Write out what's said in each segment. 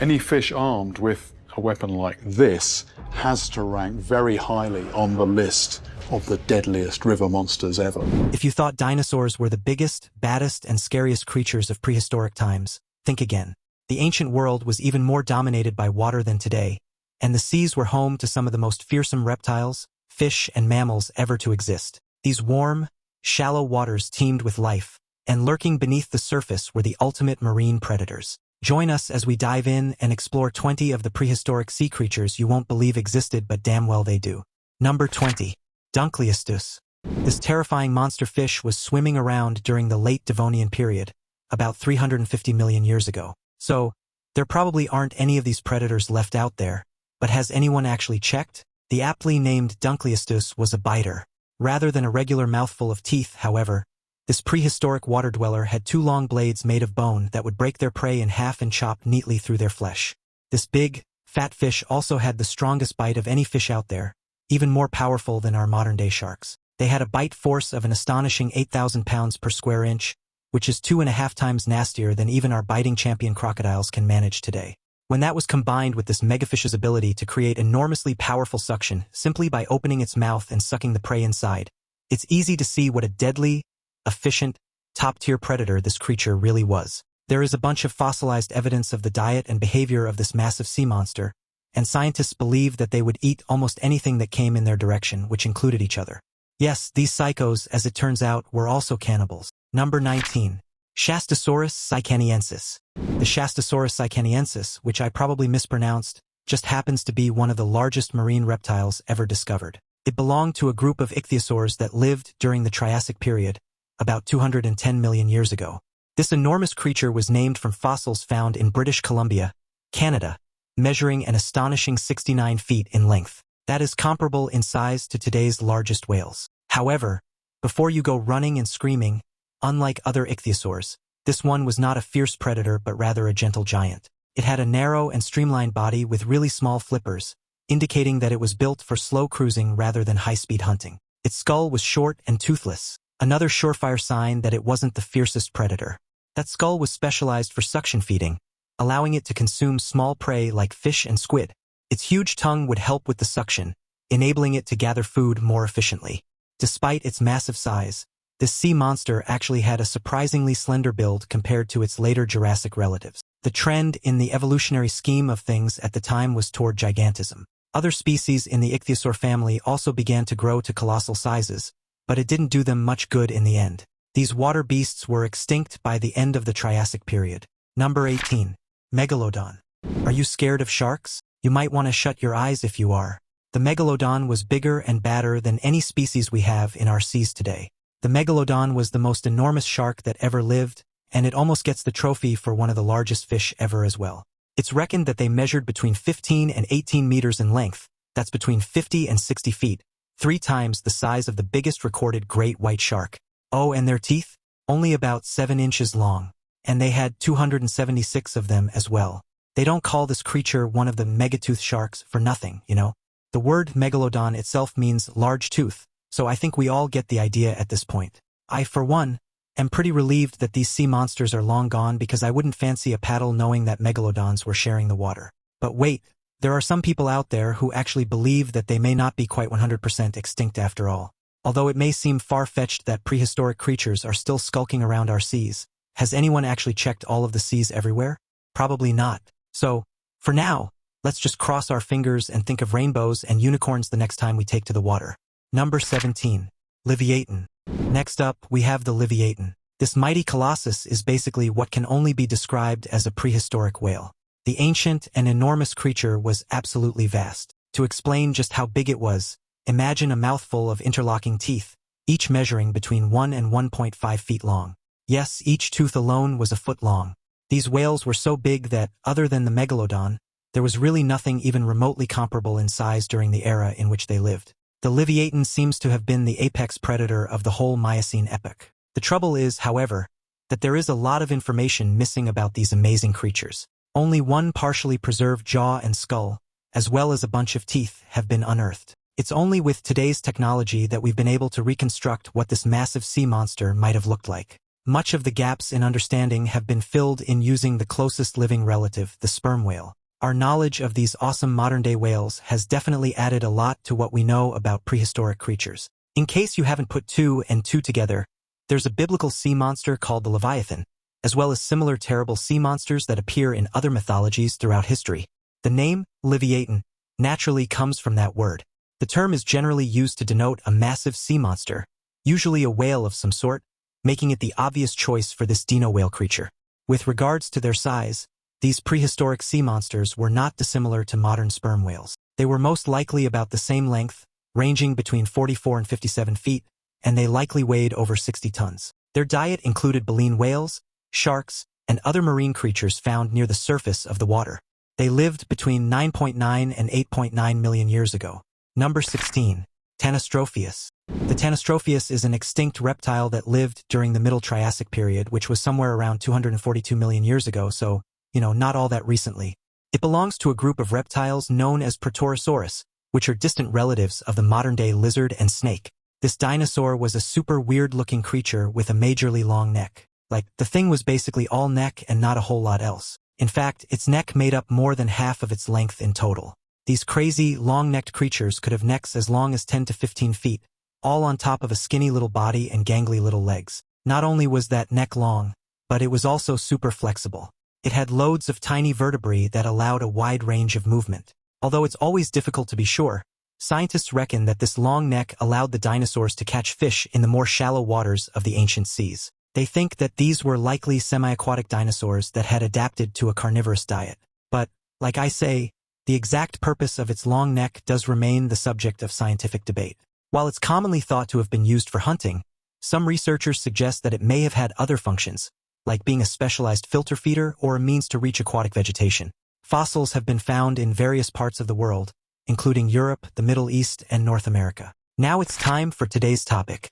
Any fish armed with a weapon like this has to rank very highly on the list of the deadliest river monsters ever. If you thought dinosaurs were the biggest, baddest, and scariest creatures of prehistoric times, think again. The ancient world was even more dominated by water than today, and the seas were home to some of the most fearsome reptiles, fish, and mammals ever to exist. These warm, shallow waters teemed with life, and lurking beneath the surface were the ultimate marine predators. Join us as we dive in and explore 20 of the prehistoric sea creatures you won't believe existed, but damn well they do. Number 20. Estus. This terrifying monster fish was swimming around during the late Devonian period, about 350 million years ago. So, there probably aren't any of these predators left out there, but has anyone actually checked? The aptly named Estus was a biter. Rather than a regular mouthful of teeth, however, this prehistoric water dweller had two long blades made of bone that would break their prey in half and chop neatly through their flesh. This big, fat fish also had the strongest bite of any fish out there, even more powerful than our modern-day sharks. They had a bite force of an astonishing 8,000 pounds per square inch, which is 2.5 times nastier than even our biting champion crocodiles can manage today. When that was combined with this megafish's ability to create enormously powerful suction simply by opening its mouth and sucking the prey inside, it's easy to see what a deadly, efficient, top-tier predator this creature really was. There is a bunch of fossilized evidence of the diet and behavior of this massive sea monster, and scientists believe that they would eat almost anything that came in their direction, which included each other. Yes, these psychos, as it turns out, were also cannibals. Number 19. Shastasaurus sicaniensis. The Shastasaurus sicaniensis, which I probably mispronounced, just happens to be one of the largest marine reptiles ever discovered. It belonged to a group of ichthyosaurs that lived during the Triassic period, about 210 million years ago. This enormous creature was named from fossils found in British Columbia, Canada, measuring an astonishing 69 feet in length. That is comparable in size to today's largest whales. However, before you go running and screaming, unlike other ichthyosaurs, this one was not a fierce predator but rather a gentle giant. It had a narrow and streamlined body with really small flippers, indicating that it was built for slow cruising rather than high-speed hunting. Its skull was short and toothless, another surefire sign that it wasn't the fiercest predator. That skull was specialized for suction feeding, allowing it to consume small prey like fish and squid. Its huge tongue would help with the suction, enabling it to gather food more efficiently. Despite its massive size, this sea monster actually had a surprisingly slender build compared to its later Jurassic relatives. The trend in the evolutionary scheme of things at the time was toward gigantism. Other species in the ichthyosaur family also began to grow to colossal sizes, but it didn't do them much good in the end. These water beasts were extinct by the end of the Triassic period. Number 18. Megalodon. Are you scared of sharks? You might want to shut your eyes if you are. The Megalodon was bigger and badder than any species we have in our seas today. The Megalodon was the most enormous shark that ever lived, and it almost gets the trophy for one of the largest fish ever as well. It's reckoned that they measured between 15 and 18 meters in length, that's between 50 and 60 feet, 3 times the size of the biggest recorded great white shark. Oh, and their teeth? Only about 7 inches long. And they had 276 of them as well. They don't call this creature one of the megatooth sharks for nothing, you know? The word megalodon itself means large tooth, so I think we all get the idea at this point. I, for one, am pretty relieved that these sea monsters are long gone because I wouldn't fancy a paddle knowing that megalodons were sharing the water. But wait, there are some people out there who actually believe that they may not be quite 100% extinct after all. Although it may seem far-fetched that prehistoric creatures are still skulking around our seas, has anyone actually checked all of the seas everywhere? Probably not. So, for now, let's just cross our fingers and think of rainbows and unicorns the next time we take to the water. Number 17. Livyatan. Next up, we have the Livyatan. This mighty colossus is basically what can only be described as a prehistoric whale. The ancient and enormous creature was absolutely vast. To explain just how big it was, imagine a mouthful of interlocking teeth, each measuring between 1 and 1.5 feet long. Yes, each tooth alone was a foot long. These whales were so big that, other than the Megalodon, there was really nothing even remotely comparable in size during the era in which they lived. The Livyatan seems to have been the apex predator of the whole Miocene epoch. The trouble is, however, that there is a lot of information missing about these amazing creatures. Only one partially preserved jaw and skull, as well as a bunch of teeth, have been unearthed. It's only with today's technology that we've been able to reconstruct what this massive sea monster might have looked like. much of the gaps in understanding have been filled in using the closest living relative, the sperm whale. Our knowledge of these awesome modern-day whales has definitely added a lot to what we know about prehistoric creatures. In case you haven't put two and two together, there's a biblical sea monster called the Leviathan, as well as similar terrible sea monsters that appear in other mythologies throughout history. The name, Leviathan, naturally comes from that word. The term is generally used to denote a massive sea monster, usually a whale of some sort, making it the obvious choice for this dino whale creature. With regards to their size, these prehistoric sea monsters were not dissimilar to modern sperm whales. They were most likely about the same length, ranging between 44 and 57 feet, and they likely weighed over 60 tons. Their diet included baleen whales, sharks, and other marine creatures found near the surface of the water. They lived between 9.9 and 8.9 million years ago. Number 16. Tanustropheus. The Tanustropheus is an extinct reptile that lived during the Middle Triassic period, which was somewhere around 242 million years ago, so, not all that recently. It belongs to a group of reptiles known as Protorosaurus, which are distant relatives of the modern-day lizard and snake. This dinosaur was a super weird-looking creature with a majorly long neck. The thing was basically all neck and not a whole lot else. In fact, its neck made up more than half of its length in total. These crazy, long-necked creatures could have necks as long as 10 to 15 feet, all on top of a skinny little body and gangly little legs. Not only was that neck long, but it was also super flexible. It had loads of tiny vertebrae that allowed a wide range of movement. Although it's always difficult to be sure, scientists reckon that this long neck allowed the dinosaurs to catch fish in the more shallow waters of the ancient seas. They think that these were likely semi-aquatic dinosaurs that had adapted to a carnivorous diet. But, like I say, the exact purpose of its long neck does remain the subject of scientific debate. While it's commonly thought to have been used for hunting, some researchers suggest that it may have had other functions, like being a specialized filter feeder or a means to reach aquatic vegetation. Fossils have been found in various parts of the world, including Europe, the Middle East, and North America. Now it's time for today's topic.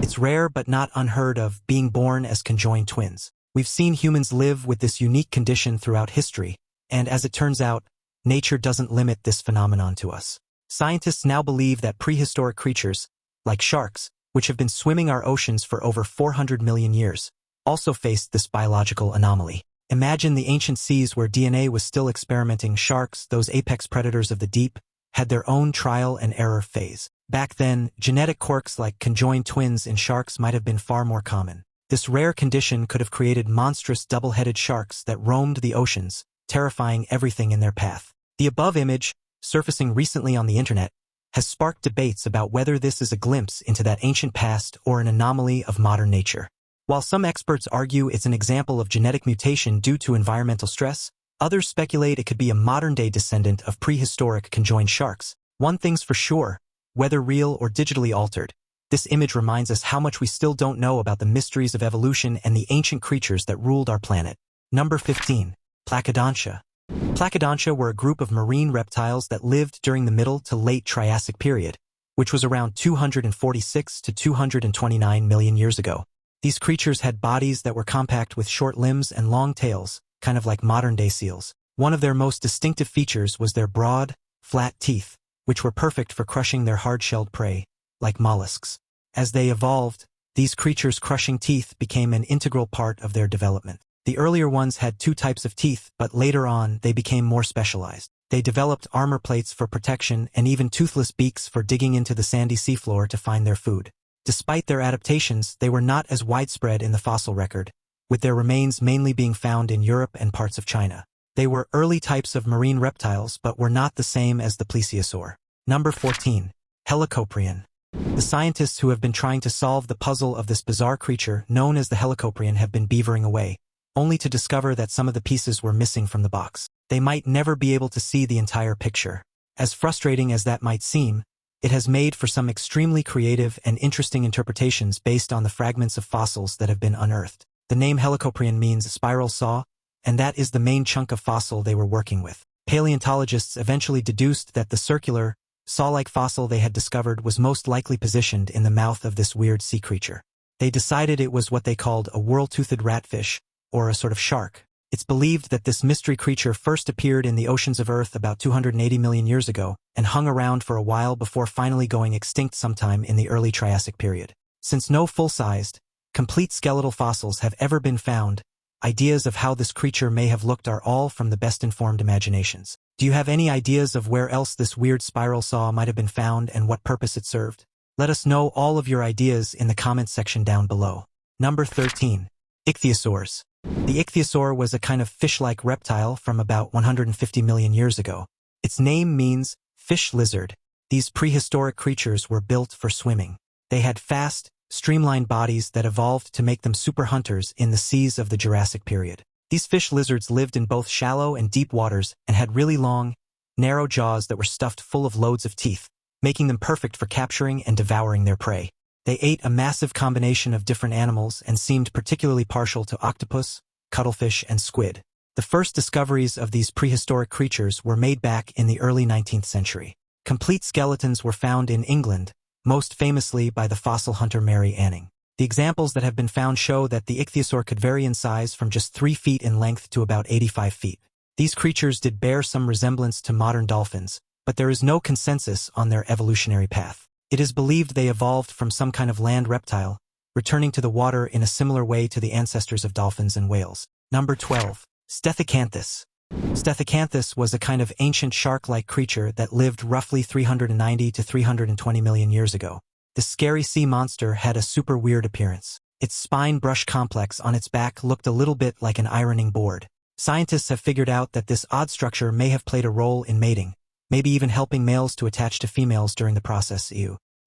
It's rare but not unheard of being born as conjoined twins. We've seen humans live with this unique condition throughout history, and as it turns out, nature doesn't limit this phenomenon to us. Scientists now believe that prehistoric creatures, like sharks, which have been swimming our oceans for over 400 million years, also faced this biological anomaly. Imagine the ancient seas where DNA was still experimenting. Sharks, those apex predators of the deep, had their own trial and error phase. Back then, genetic quirks like conjoined twins in sharks might have been far more common. This rare condition could have created monstrous double-headed sharks that roamed the oceans, terrifying everything in their path. The above image, surfacing recently on the internet, has sparked debates about whether this is a glimpse into that ancient past or an anomaly of modern nature. While some experts argue it's an example of genetic mutation due to environmental stress, others speculate it could be a modern-day descendant of prehistoric conjoined sharks. One thing's for sure, whether real or digitally altered, this image reminds us how much we still don't know about the mysteries of evolution and the ancient creatures that ruled our planet. Number 15. Placodontia. Placodontia were a group of marine reptiles that lived during the Middle to Late Triassic period, which was around 246 to 229 million years ago. These creatures had bodies that were compact with short limbs and long tails, kind of like modern-day seals. One of their most distinctive features was their broad, flat teeth, which were perfect for crushing their hard-shelled prey, like mollusks. As they evolved, these creatures' crushing teeth became an integral part of their development. The earlier ones had two types of teeth, but later on they became more specialized. They developed armor plates for protection and even toothless beaks for digging into the sandy seafloor to find their food. Despite their adaptations, they were not as widespread in the fossil record, with their remains mainly being found in Europe and parts of China. They were early types of marine reptiles but were not the same as the Plesiosaur. Number 14. Helicoprion. The scientists who have been trying to solve the puzzle of this bizarre creature known as the Helicoprion have been beavering away, only to discover that some of the pieces were missing from the box. They might never be able to see the entire picture. As frustrating as that might seem, it has made for some extremely creative and interesting interpretations based on the fragments of fossils that have been unearthed. The name Helicoprion means spiral saw, and that is the main chunk of fossil they were working with. Paleontologists eventually deduced that the circular, saw-like fossil they had discovered was most likely positioned in the mouth of this weird sea creature. They decided it was what they called a whorl-toothed ratfish, or a sort of shark. It's believed that this mystery creature first appeared in the oceans of Earth about 280 million years ago and hung around for a while before finally going extinct sometime in the early Triassic period. Since no full-sized, complete skeletal fossils have ever been found, ideas of how this creature may have looked are all from the best-informed imaginations. Do you have any ideas of where else this weird spiral saw might have been found and what purpose it served? Let us know all of your ideas in the comments section down below. Number 13. Ichthyosaurs. The ichthyosaur was a kind of fish-like reptile from about 150 million years ago. Its name means fish lizard. These prehistoric creatures were built for swimming. They had fast, streamlined bodies that evolved to make them super hunters in the seas of the Jurassic period. These fish lizards lived in both shallow and deep waters and had really long, narrow jaws that were stuffed full of loads of teeth, making them perfect for capturing and devouring their prey. They ate a massive combination of different animals and seemed particularly partial to octopus, cuttlefish, and squid. The first discoveries of these prehistoric creatures were made back in the early 19th century. Complete skeletons were found in England, most famously by the fossil hunter Mary Anning. The examples that have been found show that the ichthyosaur could vary in size from just 3 feet in length to about 85 feet. These creatures did bear some resemblance to modern dolphins, but there is no consensus on their evolutionary path. It is believed they evolved from some kind of land reptile, returning to the water in a similar way to the ancestors of dolphins and whales. Number 12. Stethacanthus. Stethacanthus was a kind of ancient shark-like creature that lived roughly 390 to 320 million years ago. The scary sea monster had a super weird appearance. Its spine brush complex on its back looked a little bit like an ironing board. Scientists have figured out that this odd structure may have played a role in mating, maybe even helping males to attach to females during the process.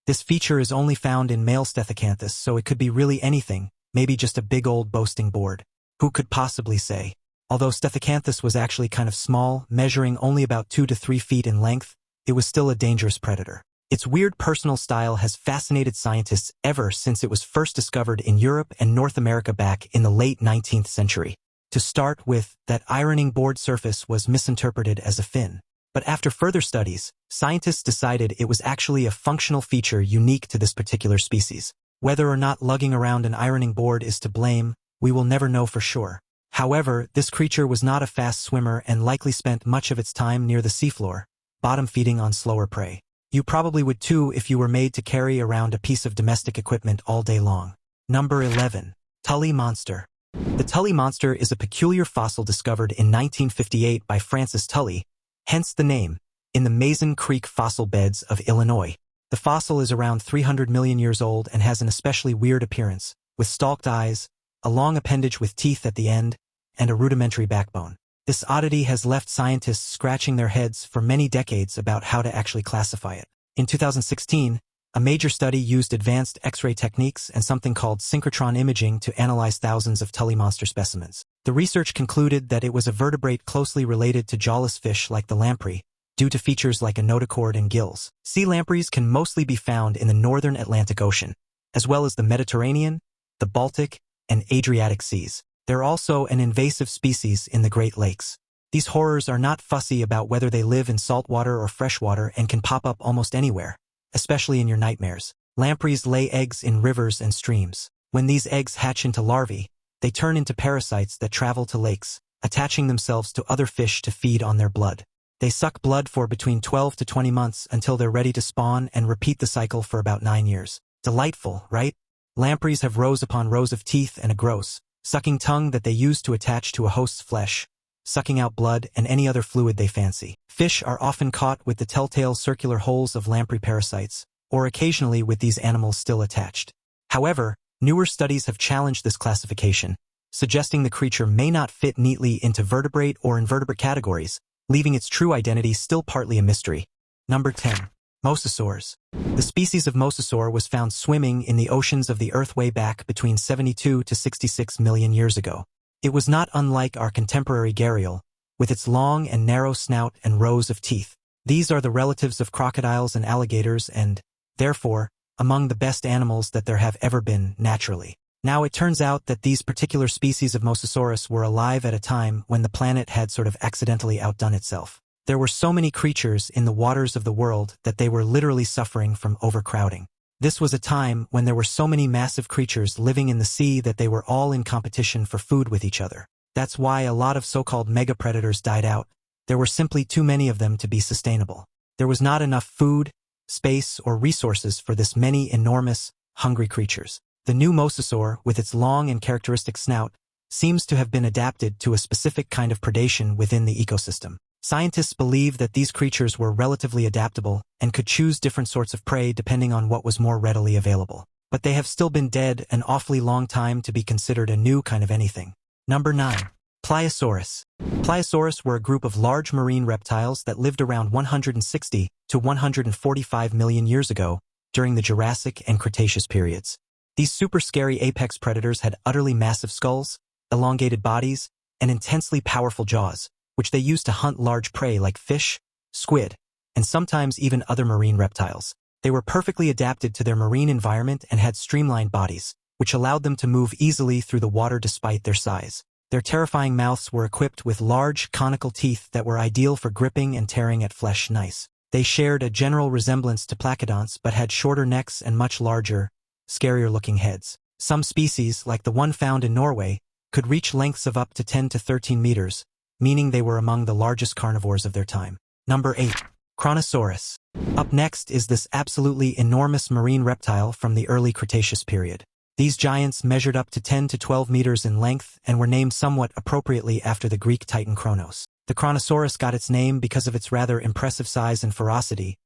This feature is only found in male Stethacanthus, so it could be really anything, maybe just a big old boasting board. Who could possibly say? Although Stethacanthus was actually kind of small, measuring only about 2 to 3 feet in length, it was still a dangerous predator. Its weird personal style has fascinated scientists ever since it was first discovered in Europe and North America back in the late 19th century. To start with, that ironing board surface was misinterpreted as a fin. But after further studies, scientists decided it was actually a functional feature unique to this particular species. Whether or not lugging around an ironing board is to blame, we will never know for sure. However, this creature was not a fast swimmer and likely spent much of its time near the seafloor, bottom feeding on slower prey. You probably would too if you were made to carry around a piece of domestic equipment all day long. Number 11. Tully Monster. The Tully Monster is a peculiar fossil discovered in 1958 by Francis Tully, hence the name, in the Mason Creek fossil beds of Illinois. The fossil is around 300 million years old and has an especially weird appearance, with stalked eyes, a long appendage with teeth at the end, and a rudimentary backbone. This oddity has left scientists scratching their heads for many decades about how to actually classify it. In 2016, a major study used advanced X-ray techniques and something called synchrotron imaging to analyze thousands of Tully Monster specimens. The research concluded that it was a vertebrate closely related to jawless fish like the lamprey, due to features like a notochord and gills. Sea lampreys can mostly be found in the northern Atlantic Ocean, as well as the Mediterranean, the Baltic, and Adriatic seas. They're also an invasive species in the Great Lakes. These horrors are not fussy about whether they live in saltwater or freshwater and can pop up almost anywhere, especially in your nightmares. Lampreys lay eggs in rivers and streams. When these eggs hatch into larvae, they turn into parasites that travel to lakes, attaching themselves to other fish to feed on their blood. They suck blood for between 12 to 20 months until they're ready to spawn and repeat the cycle for about 9 years. Delightful, right? Lampreys have rows upon rows of teeth and a gross, sucking tongue that they use to attach to a host's flesh, sucking out blood and any other fluid they fancy. Fish are often caught with the telltale circular holes of lamprey parasites, or occasionally with these animals still attached. However, newer studies have challenged this classification, suggesting the creature may not fit neatly into vertebrate or invertebrate categories, leaving its true identity still partly a mystery. Number 10. Mosasaurus. The species of mosasaur was found swimming in the oceans of the Earth way back between 72 to 66 million years ago. It was not unlike our contemporary gharial, with its long and narrow snout and rows of teeth. These are the relatives of crocodiles and alligators and, therefore, among the best animals that there have ever been naturally. Now it turns out that these particular species of Mosasaurus were alive at a time when the planet had sort of accidentally outdone itself. There were so many creatures in the waters of the world that they were literally suffering from overcrowding. This was a time when there were so many massive creatures living in the sea that they were all in competition for food with each other. That's why a lot of so-called mega-predators died out. There were simply too many of them to be sustainable. There was not enough food, space, or resources for this many enormous, hungry creatures. The new mosasaur, with its long and characteristic snout, seems to have been adapted to a specific kind of predation within the ecosystem. Scientists believe that these creatures were relatively adaptable and could choose different sorts of prey depending on what was more readily available. But they have still been dead an awfully long time to be considered a new kind of anything. Number 9. Pliosaurus. Pliosaurus were a group of large marine reptiles that lived around 160 to 145 million years ago during the Jurassic and Cretaceous periods. These super scary apex predators had utterly massive skulls, elongated bodies, and intensely powerful jaws, which they used to hunt large prey like fish, squid, and sometimes even other marine reptiles. They were perfectly adapted to their marine environment and had streamlined bodies, which allowed them to move easily through the water despite their size. Their terrifying mouths were equipped with large, conical teeth that were ideal for gripping and tearing at flesh. They shared a general resemblance to placodonts but had shorter necks and much larger, scarier-looking heads. Some species, like the one found in Norway, could reach lengths of up to 10 to 13 meters, meaning they were among the largest carnivores of their time. Number 8. Chronosaurus. Up next is this absolutely enormous marine reptile from the early Cretaceous period. These giants measured up to 10 to 12 meters in length and were named somewhat appropriately after the Greek titan Kronos. The Chronosaurus got its name because of its rather impressive size and ferocity,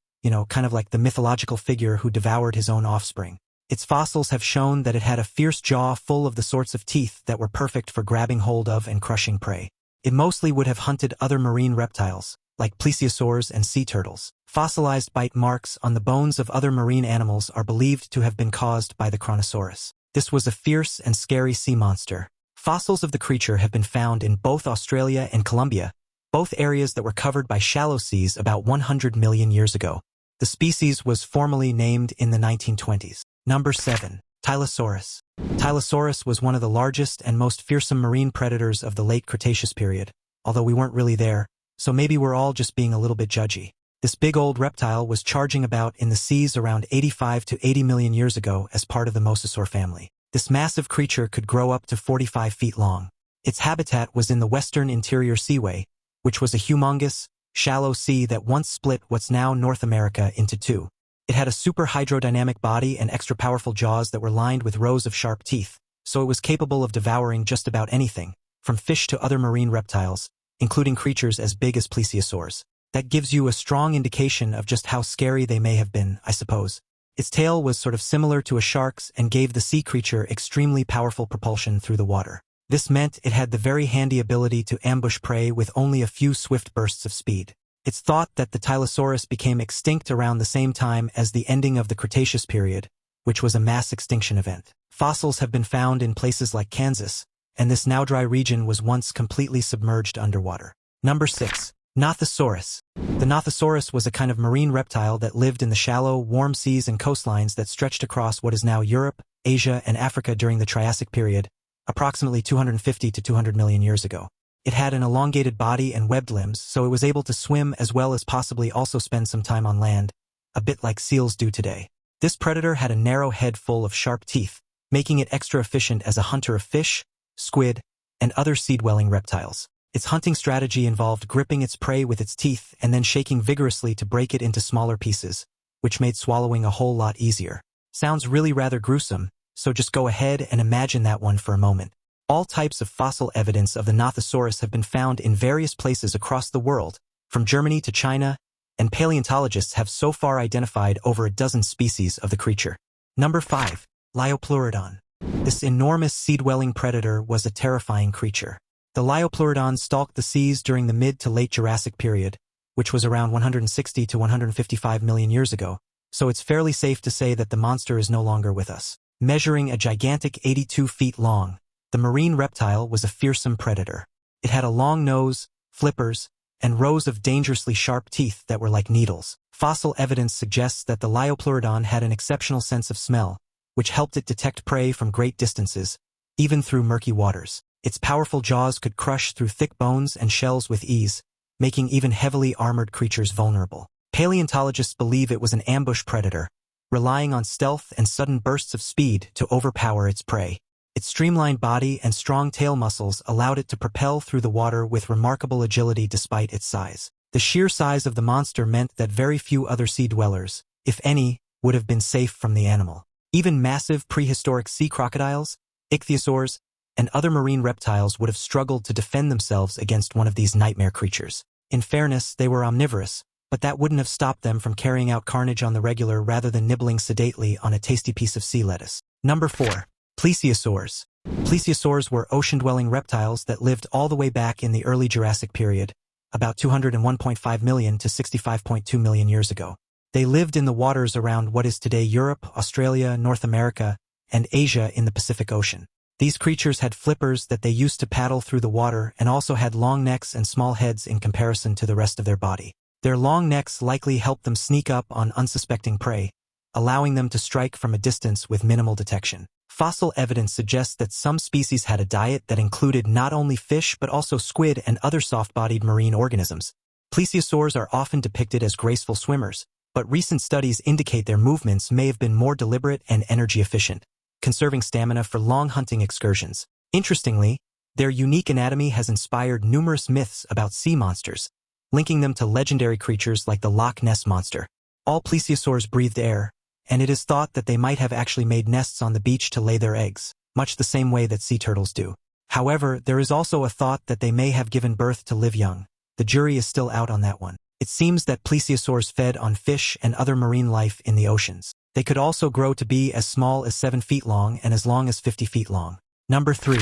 kind of like the mythological figure who devoured his own offspring. Its fossils have shown that it had a fierce jaw full of the sorts of teeth that were perfect for grabbing hold of and crushing prey. It mostly would have hunted other marine reptiles, like plesiosaurs and sea turtles. Fossilized bite marks on the bones of other marine animals are believed to have been caused by the Chronosaurus. This was a fierce and scary sea monster. Fossils of the creature have been found in both Australia and Colombia, both areas that were covered by shallow seas about 100 million years ago. The species was formally named in the 1920s. Number 7. Tylosaurus. Tylosaurus was one of the largest and most fearsome marine predators of the late Cretaceous period, although we weren't really there, so maybe we're all just being a little bit judgy. This big old reptile was charging about in the seas around 85 to 80 million years ago as part of the Mosasaur family. This massive creature could grow up to 45 feet long. Its habitat was in the western interior seaway, which was a humongous, shallow sea that once split what's now North America into two. It had a super hydrodynamic body and extra powerful jaws that were lined with rows of sharp teeth, so it was capable of devouring just about anything, from fish to other marine reptiles, including creatures as big as plesiosaurs. That gives you a strong indication of just how scary they may have been, I suppose. Its tail was sort of similar to a shark's and gave the sea creature extremely powerful propulsion through the water. This meant it had the very handy ability to ambush prey with only a few swift bursts of speed. It's thought that the Tylosaurus became extinct around the same time as the ending of the Cretaceous period, which was a mass extinction event. Fossils have been found in places like Kansas, and this now dry region was once completely submerged underwater. Number 6. Nothosaurus. The Nothosaurus was a kind of marine reptile that lived in the shallow, warm seas and coastlines that stretched across what is now Europe, Asia, and Africa during the Triassic period, approximately 250 to 200 million years ago. It had an elongated body and webbed limbs, so it was able to swim as well as possibly also spend some time on land, a bit like seals do today. This predator had a narrow head full of sharp teeth, making it extra efficient as a hunter of fish, squid, and other sea-dwelling reptiles. Its hunting strategy involved gripping its prey with its teeth and then shaking vigorously to break it into smaller pieces, which made swallowing a whole lot easier. Sounds really rather gruesome, so just go ahead and imagine that one for a moment. All types of fossil evidence of the Nothosaurus have been found in various places across the world, from Germany to China, and paleontologists have so far identified over a dozen species of the creature. Number 5. Leopleurodon. This enormous sea-dwelling predator was a terrifying creature. The Leopleurodon stalked the seas during the mid to late Jurassic period, which was around 160 to 155 million years ago, so it's fairly safe to say that the monster is no longer with us. Measuring a gigantic 82 feet long, the marine reptile was a fearsome predator. It had a long nose, flippers, and rows of dangerously sharp teeth that were like needles. Fossil evidence suggests that the Leopleurodon had an exceptional sense of smell, which helped it detect prey from great distances, even through murky waters. Its powerful jaws could crush through thick bones and shells with ease, making even heavily armored creatures vulnerable. Paleontologists believe it was an ambush predator, relying on stealth and sudden bursts of speed to overpower its prey. Its streamlined body and strong tail muscles allowed it to propel through the water with remarkable agility despite its size. The sheer size of the monster meant that very few other sea dwellers, if any, would have been safe from the animal. Even massive prehistoric sea crocodiles, ichthyosaurs, and other marine reptiles would have struggled to defend themselves against one of these nightmare creatures. In fairness, they were omnivorous, but that wouldn't have stopped them from carrying out carnage on the regular rather than nibbling sedately on a tasty piece of sea lettuce. Number 4. Plesiosaurs. Plesiosaurs were ocean-dwelling reptiles that lived all the way back in the early Jurassic period, about 201.5 million to 65.2 million years ago. They lived in the waters around what is today Europe, Australia, North America, and Asia in the Pacific Ocean. These creatures had flippers that they used to paddle through the water and also had long necks and small heads in comparison to the rest of their body. Their long necks likely helped them sneak up on unsuspecting prey, allowing them to strike from a distance with minimal detection. Fossil evidence suggests that some species had a diet that included not only fish but also squid and other soft-bodied marine organisms. Plesiosaurs are often depicted as graceful swimmers, but recent studies indicate their movements may have been more deliberate and energy efficient, conserving stamina for long hunting excursions. Interestingly, their unique anatomy has inspired numerous myths about sea monsters, linking them to legendary creatures like the Loch Ness Monster. All plesiosaurs breathed air, and it is thought that they might have actually made nests on the beach to lay their eggs, much the same way that sea turtles do. However, there is also a thought that they may have given birth to live young. The jury is still out on that one. It seems that plesiosaurs fed on fish and other marine life in the oceans. They could also grow to be as small as 7 feet long and as long as 50 feet long. Number 3.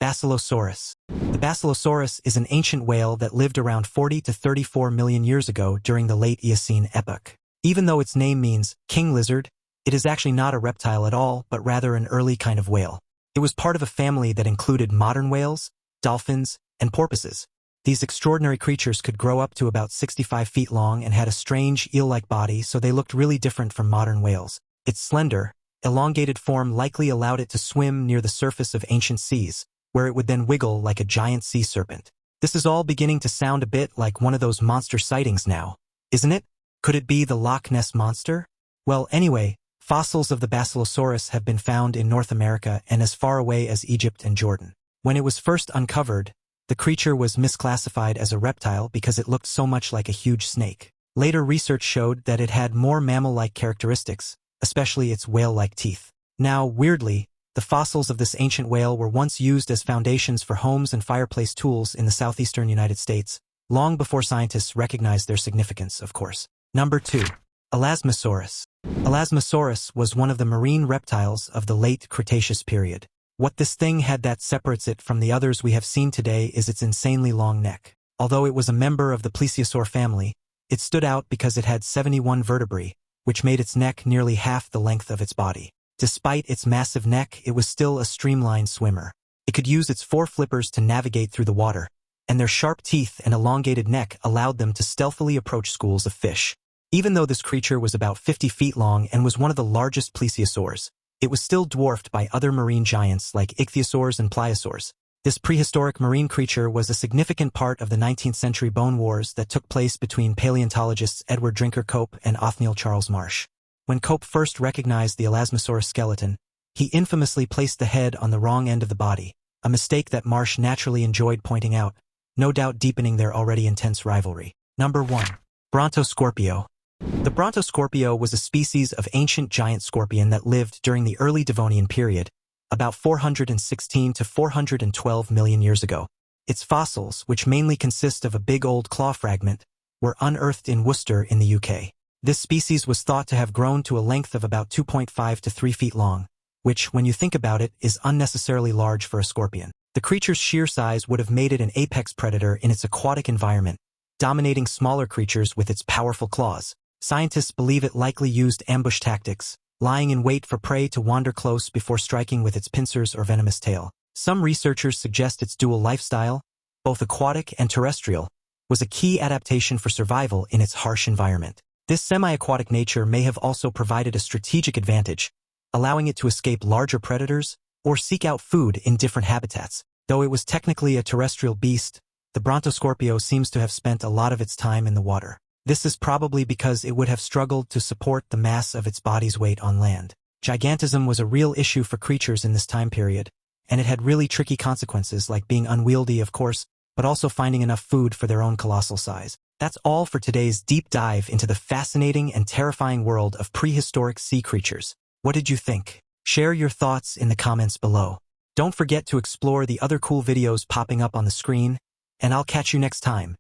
Basilosaurus. The Basilosaurus is an ancient whale that lived around 40 to 34 million years ago during the late Eocene epoch. Even though its name means king lizard, it is actually not a reptile at all, but rather an early kind of whale. It was part of a family that included modern whales, dolphins, and porpoises. These extraordinary creatures could grow up to about 65 feet long and had a strange eel-like body, so they looked really different from modern whales. Its slender, elongated form likely allowed it to swim near the surface of ancient seas, where it would then wiggle like a giant sea serpent. This is all beginning to sound a bit like one of those monster sightings now, isn't it? Could it be the Loch Ness Monster? Well, anyway, fossils of the Basilosaurus have been found in North America and as far away as Egypt and Jordan. When it was first uncovered, the creature was misclassified as a reptile because it looked so much like a huge snake. Later research showed that it had more mammal-like characteristics, especially its whale-like teeth. Now, weirdly, the fossils of this ancient whale were once used as foundations for homes and fireplace tools in the southeastern United States, long before scientists recognized their significance, of course. Number 2. Elasmosaurus. Elasmosaurus was one of the marine reptiles of the late Cretaceous period. What this thing had that separates it from the others we have seen today is its insanely long neck. Although it was a member of the plesiosaur family, it stood out because it had 71 vertebrae, which made its neck nearly half the length of its body. Despite its massive neck, it was still a streamlined swimmer. It could use its 4 flippers to navigate through the water, and their sharp teeth and elongated neck allowed them to stealthily approach schools of fish. Even though this creature was about 50 feet long and was one of the largest plesiosaurs, it was still dwarfed by other marine giants like ichthyosaurs and pliosaurs. This prehistoric marine creature was a significant part of the 19th century bone wars that took place between paleontologists Edward Drinker Cope and Othniel Charles Marsh. When Cope first recognized the Elasmosaurus skeleton, he infamously placed the head on the wrong end of the body, a mistake that Marsh naturally enjoyed pointing out, no doubt deepening their already intense rivalry. Number 1. Brontoscorpio. The Brontoscorpio was a species of ancient giant scorpion that lived during the early Devonian period, about 416 to 412 million years ago. Its fossils, which mainly consist of a big old claw fragment, were unearthed in Worcester in the UK. This species was thought to have grown to a length of about 2.5 to 3 feet long, which, when you think about it, is unnecessarily large for a scorpion. The creature's sheer size would have made it an apex predator in its aquatic environment, dominating smaller creatures with its powerful claws. Scientists believe it likely used ambush tactics, lying in wait for prey to wander close before striking with its pincers or venomous tail. Some researchers suggest its dual lifestyle, both aquatic and terrestrial, was a key adaptation for survival in its harsh environment. This semi-aquatic nature may have also provided a strategic advantage, allowing it to escape larger predators or seek out food in different habitats. Though it was technically a terrestrial beast, the Brontoscorpio seems to have spent a lot of its time in the water. This is probably because it would have struggled to support the mass of its body's weight on land. Gigantism was a real issue for creatures in this time period, and it had really tricky consequences like being unwieldy, of course, but also finding enough food for their own colossal size. That's all for today's deep dive into the fascinating and terrifying world of prehistoric sea creatures. What did you think? Share your thoughts in the comments below. Don't forget to explore the other cool videos popping up on the screen, and I'll catch you next time.